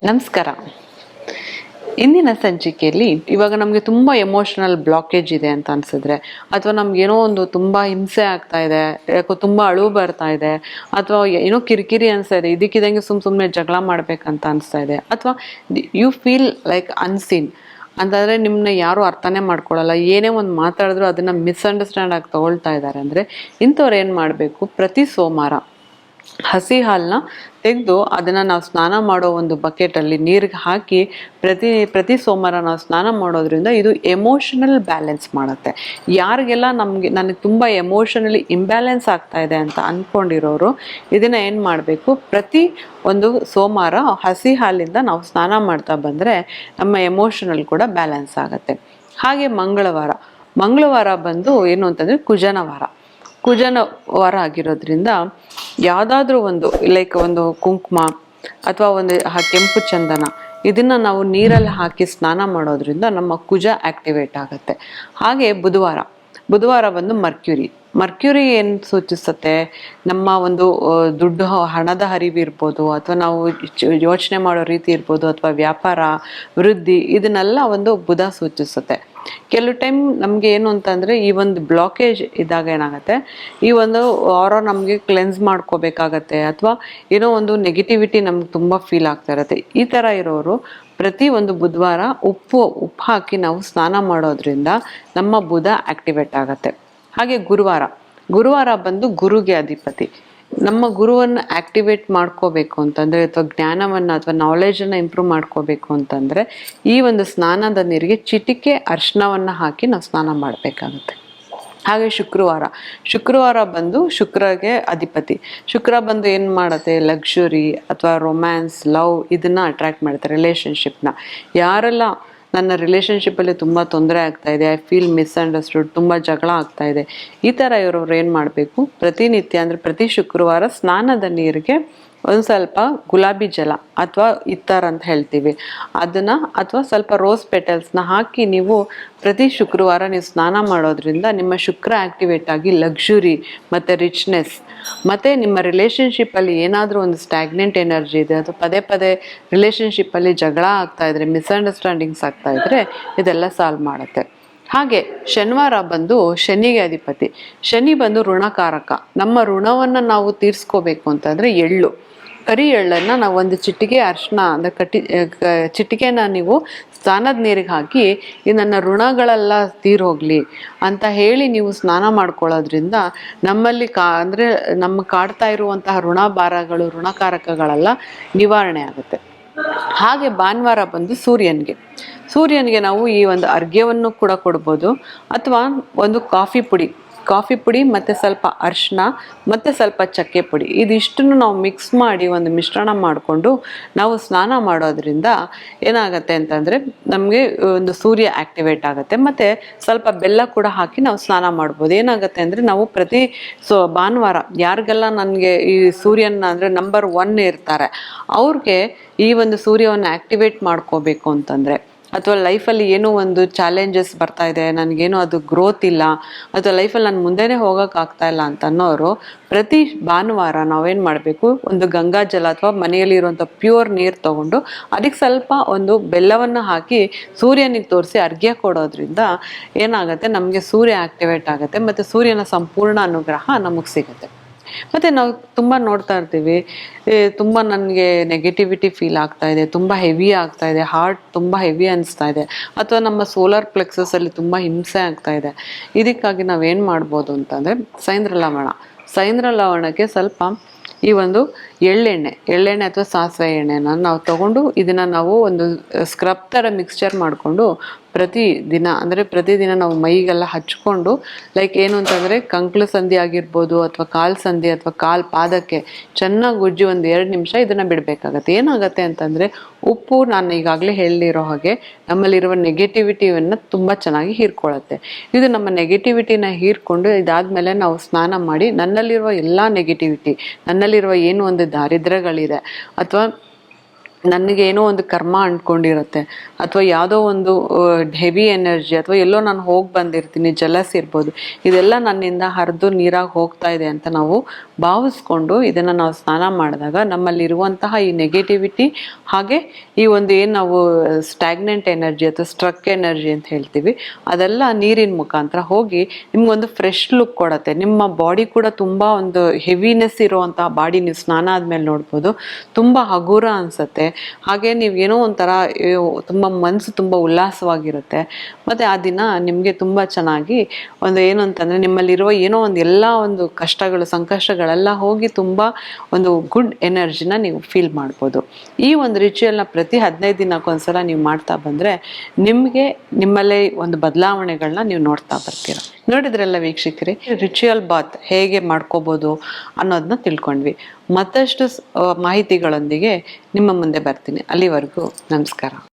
ನಮಸ್ಕಾರ. ಇಂದಿನ ಸಂಚಿಕೆಯಲ್ಲಿ ಇವಾಗ ನಮಗೆ ತುಂಬ ಎಮೋಷನಲ್ ಬ್ಲಾಕೇಜ್ ಇದೆ ಅಂತ ಅನ್ಸಿದ್ರೆ, ಅಥವಾ ನಮ್ಗೇನೋ ಒಂದು ತುಂಬ ಹಿಂಸೆ ಆಗ್ತಾ ಇದೆ, ಯಾಕೋ ತುಂಬ ಅಳು ಬರ್ತಾ ಇದೆ, ಅಥವಾ ಏನೋ ಕಿರಿಕಿರಿ ಅನಿಸ್ತಾ ಇದೆ, ಇದಕ್ಕಿದಂಗೆ ಸುಮ್ಮನೆ ಜಗಳ ಮಾಡ್ಬೇಕಂತ ಅನಿಸ್ತಾ ಇದೆ, ಅಥವಾ ಯು ಫೀಲ್ ಲೈಕ್ ಅನ್ಸೀನ್ ಅಂತಂದರೆ ನಿಮ್ಮನ್ನ ಯಾರೂ ಅರ್ಥನೇ ಮಾಡ್ಕೊಳ್ಳಲ್ಲ, ಏನೇ ಒಂದು ಮಾತಾಡಿದ್ರು ಅದನ್ನು ಮಿಸ್ಅಂಡರ್ಸ್ಟ್ಯಾಂಡ್ ಆಗಿ ತಗೊಳ್ತಾ ಇದ್ದಾರೆ ಅಂದರೆ ಇಂಥವ್ರು ಏನು ಮಾಡಬೇಕು, ಪ್ರತಿ ಸೋಮವಾರ ಹಸಿ ಹಾಲನ್ನ ತೆಗೆದು ಅದನ್ನು ನಾವು ಸ್ನಾನ ಮಾಡೋ ಒಂದು ಬಕೆಟಲ್ಲಿ ನೀರಿಗೆ ಹಾಕಿ ಪ್ರತಿ ಸೋಮವಾರ ನಾವು ಸ್ನಾನ ಮಾಡೋದ್ರಿಂದ ಇದು ಎಮೋಷನಲ್ ಬ್ಯಾಲೆನ್ಸ್ ಮಾಡುತ್ತೆ. ಯಾರಿಗೆಲ್ಲ ನನಗೆ ತುಂಬ ಎಮೋಷನಲಿ ಇಂಬ್ಯಾಲೆನ್ಸ್ ಆಗ್ತಾ ಇದೆ ಅಂತ ಅಂದ್ಕೊಂಡಿರೋರು ಇದನ್ನು ಏನು ಮಾಡಬೇಕು, ಪ್ರತಿ ಒಂದು ಸೋಮವಾರ ಹಸಿ ಹಾಲಿಂದ ನಾವು ಸ್ನಾನ ಮಾಡ್ತಾ ಬಂದರೆ ನಮ್ಮ ಎಮೋಷನಲ್ ಕೂಡ ಬ್ಯಾಲೆನ್ಸ್ ಆಗುತ್ತೆ. ಹಾಗೆ ಮಂಗಳವಾರ ಬಂದು ಏನು ಅಂತಂದರೆ ಕುಜನ ವಾರ ಆಗಿರೋದ್ರಿಂದ ಯಾವುದಾದ್ರೂ ಒಂದು ಲೈಕ್ ಒಂದು ಕುಂಕುಮ ಅಥವಾ ಒಂದು ಕೆಂಪು ಚಂದನ ಇದನ್ನು ನಾವು ನೀರಲ್ಲಿ ಹಾಕಿ ಸ್ನಾನ ಮಾಡೋದ್ರಿಂದ ನಮ್ಮ ಕುಜ ಆಕ್ಟಿವೇಟ್ ಆಗುತ್ತೆ. ಹಾಗೆ ಬುಧವಾರ ಬಂದು ಮರ್ಕ್ಯುರಿ ಏನು ಸೂಚಿಸುತ್ತೆ, ನಮ್ಮ ಒಂದು ದುಡ್ಡು ಹಣದ ಹರಿವು ಇರ್ಬೋದು, ಅಥವಾ ನಾವು ಯೋಚನೆ ಮಾಡೋ ರೀತಿ ಇರ್ಬೋದು, ಅಥವಾ ವ್ಯಾಪಾರ ವೃದ್ಧಿ, ಇದನ್ನೆಲ್ಲ ಒಂದು ಬುಧ ಸೂಚಿಸುತ್ತೆ. ಕೆಲವು ಟೈಮ್ ನಮಗೆ ಏನು ಅಂತಂದರೆ ಈ ಒಂದು ಬ್ಲಾಕೇಜ್ ಇದ್ದಾಗ ಏನಾಗುತ್ತೆ, ಈ ಒಂದು ನಮಗೆ ಕ್ಲೆನ್ಸ್ ಮಾಡ್ಕೋಬೇಕಾಗತ್ತೆ, ಅಥವಾ ಏನೋ ಒಂದು ನೆಗೆಟಿವಿಟಿ ನಮ್ಗೆ ತುಂಬ ಫೀಲ್ ಆಗ್ತಾ ಇರುತ್ತೆ. ಈ ಥರ ಇರೋರು ಪ್ರತಿ ಒಂದು ಬುಧವಾರ ಉಪ್ಪು ಹಾಕಿ ನಾವು ಸ್ನಾನ ಮಾಡೋದ್ರಿಂದ ನಮ್ಮ ಬುಧ ಆಕ್ಟಿವೇಟ್ ಆಗುತ್ತೆ. ಹಾಗೆ ಗುರುವಾರ ಬಂದು ಗುರುಗೆ ಅಧಿಪತಿ. ನಮ್ಮ ಗುರುವನ್ನು ಆಕ್ಟಿವೇಟ್ ಮಾಡ್ಕೋಬೇಕು ಅಂತಂದರೆ, ಅಥವಾ ಜ್ಞಾನವನ್ನು ಅಥವಾ ನಾಲೆಜನ್ನು ಇಂಪ್ರೂವ್ ಮಾಡ್ಕೋಬೇಕು ಅಂತಂದರೆ ಈ ಒಂದು ಸ್ನಾನದ ನೀರಿಗೆ ಚಿಟಿಕೆ ಅರಿಶಿನವನ್ನು ಹಾಕಿ ನಾವು ಸ್ನಾನ ಮಾಡಬೇಕಾಗುತ್ತೆ. ಹಾಗೆ ಶುಕ್ರವಾರ ಬಂದು ಶುಕ್ರಗೆ ಅಧಿಪತಿ. ಶುಕ್ರ ಬಂದು ಏನು ಮಾಡುತ್ತೆ, ಲಕ್ಸುರಿ ಅಥವಾ ರೊಮ್ಯಾನ್ಸ್, ಲವ್ ಇದನ್ನು ಅಟ್ರ್ಯಾಕ್ಟ್ ಮಾಡುತ್ತೆ, ರಿಲೇಷನ್ಶಿಪ್ನ. ಯಾರೆಲ್ಲ ನನ್ನ ರಿಲೇಷನ್ಶಿಪ್ಪಲ್ಲಿ ತುಂಬ ತೊಂದರೆ ಆಗ್ತಾ ಇದೆ, ಐ ಫೀಲ್ ಮಿಸ್ಅಂಡರ್ಸ್ಟುಡ್, ತುಂಬ ಜಗಳ ಆಗ್ತಾ ಇದೆ, ಈ ಥರ ಇರೋರು ಏನು ಮಾಡಬೇಕು, ಪ್ರತಿನಿತ್ಯ ಅಂದರೆ ಪ್ರತಿ ಶುಕ್ರವಾರ ಸ್ನಾನದ ನೀರಿಗೆ ಒಂದು ಸ್ವಲ್ಪ ಗುಲಾಬಿ ಜಲ ಅಥವಾ ಇತ್ತಾರ್ ಅಂತ ಹೇಳ್ತೀವಿ ಅದನ್ನು, ಅಥವಾ ಸ್ವಲ್ಪ ರೋಸ್ ಪೆಟಲ್ಸ್ನ ಹಾಕಿ ನೀವು ಪ್ರತಿ ಶುಕ್ರವಾರ ನೀವು ಸ್ನಾನ ಮಾಡೋದ್ರಿಂದ ನಿಮ್ಮ ಶುಕ್ರ ಆ್ಯಕ್ಟಿವೇಟ್ ಆಗಿ ಲಕ್ಸುರಿ ಮತ್ತು ರಿಚ್ನೆಸ್, ಮತ್ತು ನಿಮ್ಮ ರಿಲೇಷನ್ಶಿಪ್ಪಲ್ಲಿ ಏನಾದರೂ ಒಂದು ಸ್ಟ್ಯಾಗ್ನೆಂಟ್ ಎನರ್ಜಿ ಇದೆ, ಅಥವಾ ಪದೇ ರಿಲೇಷನ್ಶಿಪ್ಪಲ್ಲಿ ಜಗಳ ಆಗ್ತಾ ಇದ್ರೆ, ಮಿಸ್ಅಂಡರ್ಸ್ಟ್ಯಾಂಡಿಂಗ್ಸ್ ಆಗ್ತಾ ಇದ್ರೆ ಇದೆಲ್ಲ ಸಾಲ್ವ್ ಮಾಡುತ್ತೆ. ಹಾಗೆ ಶನಿವಾರ ಬಂದು ಶನಿಗೆ ಅಧಿಪತಿ. ಶನಿ ಬಂದು ಋಣಕಾರಕ. ನಮ್ಮ ಋಣವನ್ನು ನಾವು ತೀರಿಸ್ಕೋಬೇಕು ಅಂತಂದರೆ ಕರಿ ಎಳ್ಳನ್ನು ನಾವು ಒಂದು ಚಿಟಿಕೆ ಅರಿಶಿನ ಅಂದರೆ ಚಿಟಿಕೆನ ನೀವು ಸ್ನಾನದ ನೀರಿಗೆ ಹಾಕಿ ಈ ನನ್ನ ಋಣಗಳೆಲ್ಲ ತೀರೋಗ್ಲಿ ಅಂತ ಹೇಳಿ ನೀವು ಸ್ನಾನ ಮಾಡ್ಕೊಳ್ಳೋದ್ರಿಂದ ನಮ್ಮಲ್ಲಿ ಅಂದರೆ ನಮ್ಮ ಕಾಡ್ತಾ ಇರುವಂತಹ ಋಣಕಾರಕಗಳೆಲ್ಲ ನಿವಾರಣೆ ಆಗುತ್ತೆ. ಹಾಗೆ ಭಾನುವಾರ ಬಂದು ಸೂರ್ಯನಿಗೆ ನಾವು ಈ ಒಂದು ಅರ್ಘ್ಯವನ್ನು ಕೂಡ ಕೊಡ್ಬೋದು, ಅಥವಾ ಒಂದು ಕಾಫಿ ಪುಡಿ ಮತ್ತು ಸ್ವಲ್ಪ ಅರಿಶಿನ ಮತ್ತು ಸ್ವಲ್ಪ ಚಕ್ಕೆ ಪುಡಿ, ಇದಿಷ್ಟನ್ನು ನಾವು ಮಿಕ್ಸ್ ಮಾಡಿ ಒಂದು ಮಿಶ್ರಣ ಮಾಡಿಕೊಂಡು ನಾವು ಸ್ನಾನ ಮಾಡೋದ್ರಿಂದ ಏನಾಗುತ್ತೆ ಅಂತಂದರೆ ನಮಗೆ ಒಂದು ಸೂರ್ಯ ಆ್ಯಕ್ಟಿವೇಟ್ ಆಗುತ್ತೆ. ಮತ್ತು ಸ್ವಲ್ಪ ಬೆಲ್ಲ ಕೂಡ ಹಾಕಿ ನಾವು ಸ್ನಾನ ಮಾಡ್ಬೋದು. ಏನಾಗುತ್ತೆ ಅಂದರೆ ನಾವು ಪ್ರತಿ ಭಾನುವಾರ ಯಾರಿಗೆಲ್ಲ ನನಗೆ ಈ ಸೂರ್ಯನ ಅಂದರೆ ನಂಬರ್ 1 ಇರ್ತಾರೆ ಅವ್ರಿಗೆ ಈ ಒಂದು ಸೂರ್ಯವನ್ನು ಆ್ಯಕ್ಟಿವೇಟ್ ಮಾಡ್ಕೋಬೇಕು ಅಂತಂದರೆ, ಅಥವಾ ಲೈಫಲ್ಲಿ ಏನೋ ಒಂದು ಚಾಲೆಂಜಸ್ ಬರ್ತಾ ಇದೆ, ನನಗೇನೋ ಅದು ಗ್ರೋತ್ ಇಲ್ಲ, ಅಥವಾ ಲೈಫಲ್ಲಿ ನಾನು ಮುಂದೆನೇ ಹೋಗೋಕ್ಕಾಗ್ತಾ ಇಲ್ಲ ಅಂತ ಅನ್ನೋರು ಪ್ರತಿ ಭಾನುವಾರ ನಾವೇನು ಮಾಡಬೇಕು, ಒಂದು ಗಂಗಾ ಜಲ ಅಥವಾ ಮನೆಯಲ್ಲಿ ಇರುವಂಥ ಪ್ಯೂರ್ ನೀರು ತೊಗೊಂಡು ಅದಕ್ಕೆ ಸ್ವಲ್ಪ ಒಂದು ಬೆಲ್ಲವನ್ನು ಹಾಕಿ ಸೂರ್ಯನಿಗೆ ತೋರಿಸಿ ಅರ್ಘ್ಯ ಕೊಡೋದ್ರಿಂದ ಏನಾಗುತ್ತೆ, ನಮಗೆ ಸೂರ್ಯ ಆ್ಯಕ್ಟಿವೇಟ್ ಆಗುತ್ತೆ ಮತ್ತು ಸೂರ್ಯನ ಸಂಪೂರ್ಣ ಅನುಗ್ರಹ ನಮಗೆ ಸಿಗುತ್ತೆ. ಮತ್ತು ನಾವು ತುಂಬ ನೋಡ್ತಾ ಇರ್ತೀವಿ, ತುಂಬ ನನಗೆ ನೆಗೆಟಿವಿಟಿ ಫೀಲ್ ಆಗ್ತಾ ಇದೆ, ತುಂಬ ಹೆವಿ ಆಗ್ತಾ ಇದೆ, ಹಾರ್ಟ್ ತುಂಬ ಹೆವಿ ಅನಿಸ್ತಾ ಇದೆ, ಅಥವಾ ನಮ್ಮ ಸೋಲಾರ್ ಪ್ಲೆಕ್ಸಸಲ್ಲಿ ತುಂಬ ಹಿಂಸೆ ಆಗ್ತಾ ಇದೆ. ಇದಕ್ಕಾಗಿ ನಾವೇನು ಮಾಡ್ಬೋದು ಅಂತಂದರೆ ಸೈಂದ್ರ ಲವಣಕ್ಕೆ ಸ್ವಲ್ಪ ಈ ಒಂದು ಎಳ್ಳೆಣ್ಣೆ ಅಥವಾ ಸಾಸಿವೆ ಎಣ್ಣೆನ ನಾವು ತಗೊಂಡು ಇದನ್ನು ನಾವು ಒಂದು ಸ್ಕ್ರಬ್ ಥರ ಮಿಕ್ಸ್ಚರ್ ಮಾಡಿಕೊಂಡು ಪ್ರತಿದಿನ ನಾವು ಮೈಗೆಲ್ಲ ಹಚ್ಕೊಂಡು, ಲೈಕ್ ಏನು ಅಂತಂದರೆ ಕಂಕ್ಳು ಸಂಧಿ ಆಗಿರ್ಬೋದು, ಅಥವಾ ಕಾಲು ಸಂಧಿ ಅಥವಾ ಕಾಲು ಪಾದಕ್ಕೆ ಚೆನ್ನಾಗಿ ಉಜ್ಜಿ ಒಂದು 2 ನಿಮಿಷ ಇದನ್ನು ಬಿಡಬೇಕಾಗತ್ತೆ. ಏನಾಗುತ್ತೆ ಅಂತಂದರೆ ಉಪ್ಪು, ನಾನು ಈಗಾಗಲೇ ಹೇಳಿರೋ ಹಾಗೆ ನಮ್ಮಲ್ಲಿರುವ ನೆಗೆಟಿವಿಟಿಯನ್ನು ತುಂಬ ಚೆನ್ನಾಗಿ ಹೀರ್ಕೊಳ್ಳುತ್ತೆ. ಇದು ನಮ್ಮ ನೆಗೆಟಿವಿಟಿನ ಹೀರ್ಕೊಂಡು ಇದಾದಮೇಲೆ ನಾವು ಸ್ನಾನ ಮಾಡಿ ನನ್ನಲ್ಲಿರುವ ಎಲ್ಲ ನೆಗೆಟಿವಿಟಿ, ನನ್ನಲ್ಲಿರುವ ಏನು ಒಂದು ದಾರಿದ್ರ್ಯಗಳಿದೆ ಅಥವಾ ನನಗೆ ಏನೋ ಒಂದು ಕರ್ಮ ಅಂಟ್ಕೊಂಡಿರುತ್ತೆ, ಅಥವಾ ಯಾವುದೋ ಒಂದು ಹೆವಿ ಎನರ್ಜಿ, ಅಥವಾ ಎಲ್ಲೋ ನಾನು ಹೋಗಿ ಬಂದಿರ್ತೀನಿ, ಜಲಸ್ ಇರ್ಬೋದು, ಇದೆಲ್ಲ ನನ್ನಿಂದ ಹರಿದು ನೀರಾಗಿ ಹೋಗ್ತಾ ಇದೆ ಅಂತ ನಾವು ಭಾವಿಸ್ಕೊಂಡು ಇದನ್ನು ನಾವು ಸ್ನಾನ ಮಾಡಿದಾಗ ನಮ್ಮಲ್ಲಿರುವಂತಹ ಈ ನೆಗೆಟಿವಿಟಿ, ಹಾಗೆ ಈ ಒಂದು ಏನು ನಾವು ಸ್ಟ್ಯಾಗ್ನೆಂಟ್ ಎನರ್ಜಿ ಅಥವಾ ಸ್ಟ್ರಕ್ ಎನರ್ಜಿ ಅಂತ ಹೇಳ್ತೀವಿ, ಅದೆಲ್ಲ ನೀರಿನ ಮುಖಾಂತರ ಹೋಗಿ ನಿಮ್ಗೊಂದು ಫ್ರೆಶ್ ಲುಕ್ ಕೊಡುತ್ತೆ. ನಿಮ್ಮ ಬಾಡಿ ಕೂಡ ತುಂಬ ಒಂದು ಹೆವಿನೆಸ್ ಇರುವಂತಹ ಬಾಡಿ ನೀವು ಸ್ನಾನ ಆದಮೇಲೆ ನೋಡ್ಬೋದು, ತುಂಬ ಹಗುರ ಅನಿಸುತ್ತೆ. ಹಾಗೆ ನೀವು ಏನೋ ಒಂಥರ ತುಂಬ ಮನಸ್ಸು ತುಂಬ ಉಲ್ಲಾಸವಾಗಿರುತ್ತೆ. ಮತ್ತು ಆ ದಿನ ನಿಮಗೆ ತುಂಬ ಚೆನ್ನಾಗಿ ಒಂದು ಏನು ಅಂತಂದರೆ ನಿಮ್ಮಲ್ಲಿರುವ ಏನೋ ಒಂದು ಎಲ್ಲ ಒಂದು ಕಷ್ಟಗಳು ಸಂಕಷ್ಟಗಳೆಲ್ಲ ಹೋಗಿ ತುಂಬ ಒಂದು ಗುಡ್ ಎನರ್ಜಿನ ನೀವು ಫೀಲ್ ಮಾಡ್ಬೋದು. ಈ ಒಂದು ರಿಚುವಲ್ನ ಪ್ರತಿ 15 ದಿನಕ್ಕೊಂದ್ಸಲ ನೀವು ಮಾಡ್ತಾ ಬಂದರೆ ನಿಮಗೆ ನಿಮ್ಮಲ್ಲೇ ಒಂದು ಬದಲಾವಣೆಗಳನ್ನ ನೀವು ನೋಡ್ತಾ ಬರ್ತೀರ. ನೋಡಿದ್ರಲ್ಲ ವೀಕ್ಷಕರೇ, ರಿಚುವಲ್ ಬಾತ್ ಹೇಗೆ ಮಾಡ್ಕೋಬೋದು ಅನ್ನೋದನ್ನ ತಿಳ್ಕೊಂಡ್ವಿ. ಮತ್ತಷ್ಟು ಮಾಹಿತಿಗಳೊಂದಿಗೆ ನಿಮ್ಮ ಮುಂದೆ ಬರ್ತೀನಿ. ಅಲ್ಲಿವರೆಗೂ ನಮಸ್ಕಾರ.